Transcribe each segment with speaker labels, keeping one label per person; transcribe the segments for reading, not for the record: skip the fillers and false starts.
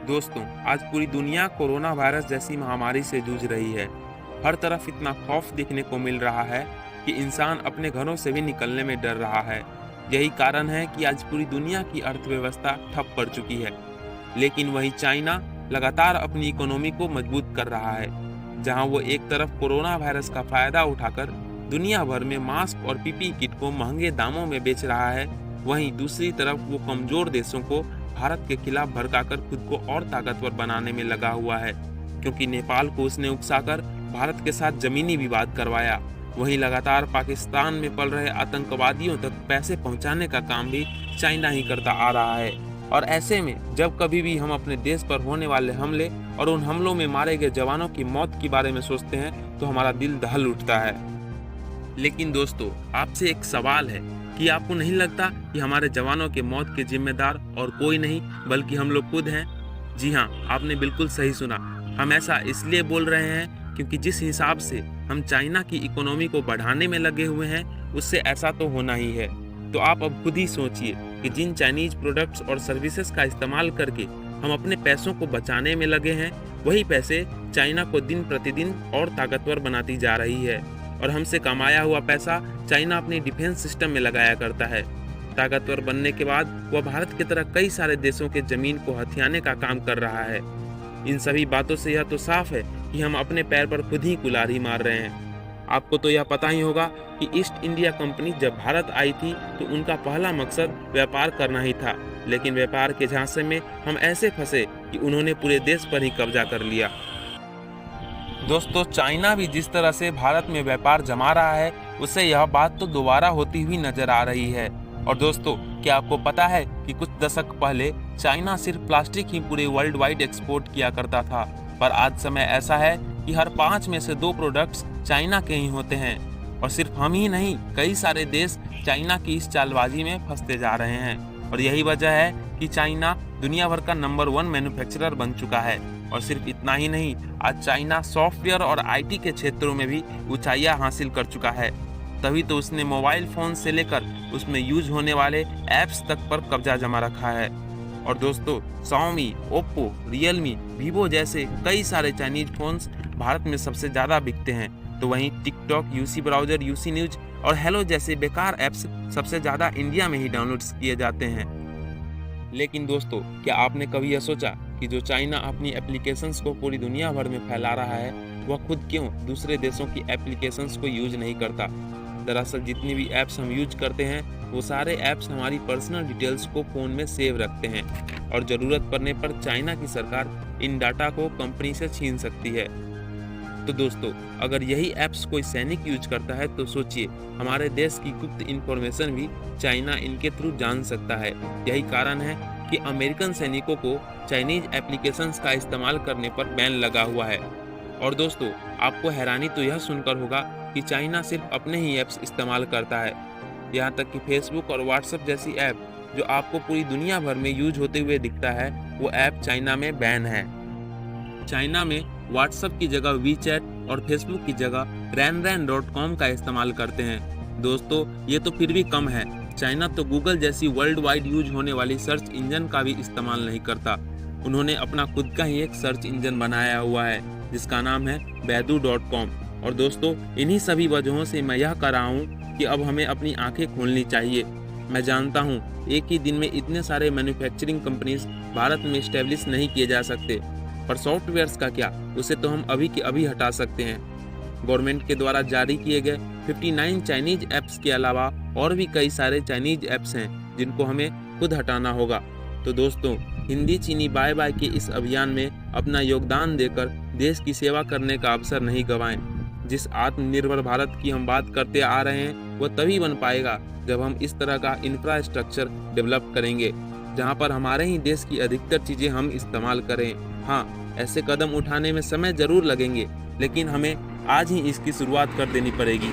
Speaker 1: दोस्तों, आज पूरी दुनिया कोरोना वायरस जैसी महामारी से जूझ रही है। हर तरफ इतना खौफ देखने को मिल रहा है कि इंसान अपने घरों से भी निकलने में डर रहा है। यही कारण है कि आज पूरी दुनिया की अर्थव्यवस्था ठप पड़ चुकी है। लेकिन वहीं चाइना लगातार अपनी इकोनॉमी को मजबूत कर रहा है। जहां वो एक तरफ कोरोना वायरस का फायदा उठाकर दुनिया भर में मास्क और पीपीई किट को महंगे दामों में बेच रहा है, वहीं दूसरी तरफ वो कमजोर देशों को भारत के खिलाफ भड़काकर खुद को और ताकतवर बनाने में लगा हुआ है, क्योंकि नेपाल को उसने उकसाकर भारत के साथ जमीनी विवाद करवाया। वहीं लगातार पाकिस्तान में पल रहे आतंकवादियों तक पैसे पहुंचाने का काम भी चाइना ही करता आ रहा है। और ऐसे में जब कभी भी हम अपने देश पर होने वाले हमले और उन हमलों में मारे गए जवानों की मौत के बारे में सोचते हैं तो हमारा दिल दहल उठता है। लेकिन दोस्तों, आपसे एक सवाल है कि आपको नहीं लगता कि हमारे जवानों के मौत के जिम्मेदार और कोई नहीं बल्कि हम लोग खुद हैं? जी हाँ, आपने बिल्कुल सही सुना। हम ऐसा इसलिए बोल रहे हैं क्योंकि जिस हिसाब से हम चाइना की इकोनॉमी को बढ़ाने में लगे हुए हैं, उससे ऐसा तो होना ही है। तो आप अब खुद ही सोचिए कि जिन चाइनीज प्रोडक्ट्स और सर्विसेज का इस्तेमाल करके हम अपने पैसों को बचाने में लगे हैं, वही पैसे चाइना को दिन प्रतिदिन और ताकतवर बनाती जा रही है। और हमसे कमाया हुआ पैसा चाइना अपने डिफेंस सिस्टम में लगाया करता है। ताकतवर बनने के बाद वह भारत की तरह कई सारे देशों के जमीन को हथियाने का काम कर रहा है। इन सभी बातों से यह तो साफ है कि हम अपने पैर पर खुद ही कुल्हाड़ी मार रहे हैं। आपको तो यह पता ही होगा कि ईस्ट इंडिया कंपनी जब भारत आई थी तो उनका पहला मकसद व्यापार करना ही था, लेकिन व्यापार के झांसे में हम ऐसे फंसे कि उन्होंने पूरे देश पर ही कब्जा कर लिया। दोस्तों, चाइना भी जिस तरह से भारत में व्यापार जमा रहा है, उससे यह बात तो दोबारा होती हुई नजर आ रही है। और दोस्तों, क्या आपको पता है कि कुछ दशक पहले चाइना सिर्फ प्लास्टिक ही पूरे वर्ल्ड वाइड एक्सपोर्ट किया करता था, पर आज समय ऐसा है कि हर 5 में से 2 प्रोडक्ट्स चाइना के ही होते हैं। और सिर्फ हम ही नहीं, कई सारे देश चाइना की इस चालबाजी में फंसते जा रहे हैं। और यही वजह है कि चाइना दुनिया भर का नंबर 1 मैन्युफैक्चरर बन चुका है। और सिर्फ इतना ही नहीं, आज चाइना सॉफ्टवेयर और आईटी के क्षेत्रों में भी ऊंचाइयां हासिल कर चुका है। तभी तो उसने मोबाइल फोन से लेकर उसमें यूज होने वाले ऐप्स तक पर कब्जा जमा रखा है। और दोस्तों, Xiaomi, Oppo, Realme, Vivo जैसे कई सारे चाइनीज फोन्स भारत में सबसे ज़्यादा बिकते हैं। तो वहीं TikTok, UC browser, UC news और हेलो जैसे बेकार ऐप्स सबसे ज़्यादा इंडिया में ही डाउनलोड्स किए जाते हैं। लेकिन दोस्तों, क्या आपने कभी यह सोचा कि जो चाइना अपनी एप्लीकेशंस को पूरी दुनिया भर में फैला रहा है, वह खुद क्यों दूसरे देशों की एप्लीकेशंस को यूज नहीं करता? दरअसल जितनी भी ऐप्स हम यूज करते हैं, वो सारे ऐप्स हमारी पर्सनल डिटेल्स को फ़ोन में सेव रखते हैं और ज़रूरत पड़ने पर चाइना की सरकार इन डाटा को कंपनी से छीन सकती है। तो दोस्तों, अगर यही ऐप्स कोई सैनिक यूज करता है तो सोचिए, हमारे देश की गुप्त इन्फॉर्मेशन भी चाइना इनके थ्रू जान सकता है। यही कारण है कि अमेरिकन सैनिकों को चाइनीज एप्लीकेशंस का इस्तेमाल करने पर बैन लगा हुआ है। और दोस्तों, आपको हैरानी तो यह सुनकर होगा कि चाइना सिर्फ अपने ही ऐप्स इस्तेमाल करता है। यहाँ तक कि फेसबुक और व्हाट्सएप जैसी ऐप जो आपको पूरी दुनिया भर में यूज होते हुए दिखता है, वो ऐप चाइना में बैन है। चाइना में व्हाट्सएप की जगह वीचैट और फेसबुक की जगह ranran.com का इस्तेमाल करते हैं। दोस्तों, ये तो फिर भी कम है। चाइना तो गूगल जैसी वर्ल्ड वाइड यूज होने वाली सर्च इंजन का भी इस्तेमाल नहीं करता। उन्होंने अपना खुद का ही एक सर्च इंजन बनाया हुआ है जिसका नाम है baidu.com। और दोस्तों, इन्हीं सभी वजहों से मैं यह कह रहा हूँ कि अब हमें अपनी आंखें खोलनी चाहिए। मैं जानता हूँ एक ही दिन में इतने सारे मैन्युफैक्चरिंग कंपनीज भारत में इस्टेब्लिश नहीं किए जा सकते, पर सॉफ्टवेयर्स का क्या, उसे तो हम अभी के अभी हटा सकते हैं। गवर्नमेंट के द्वारा जारी किए गए 59 चाइनीज ऐप्स के अलावा और भी कई सारे चाइनीज ऐप्स हैं जिनको हमें खुद हटाना होगा। तो दोस्तों, हिंदी चीनी बाय बाय के इस अभियान में अपना योगदान देकर देश की सेवा करने का अवसर नहीं गंवाएं। जिस आत्मनिर्भर भारत की हम बात करते आ रहे हैं, वह तभी बन पाएगा जब हम इस तरह का इंफ्रास्ट्रक्चर डेवलप करेंगे जहां पर हमारे ही देश की अधिकतर चीज़ें हम इस्तेमाल करें। हाँ, ऐसे कदम उठाने में समय जरूर लगेंगे, लेकिन हमें आज ही इसकी शुरुआत कर देनी पड़ेगी।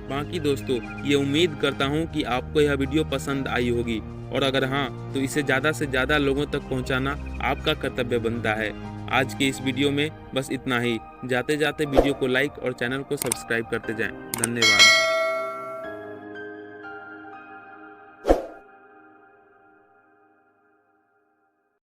Speaker 1: बाकी दोस्तों, ये उम्मीद करता हूँ कि आपको यह वीडियो पसंद आई होगी, और अगर हाँ, तो इसे ज़्यादा से ज़्यादा लोगों तक पहुँचाना आपका कर्तव्य बनता है। आज के इस वीडियो में बस इतना ही। जाते जाते वीडियो को लाइक और चैनल को सब्सक्राइब करते जाएं। धन्यवाद।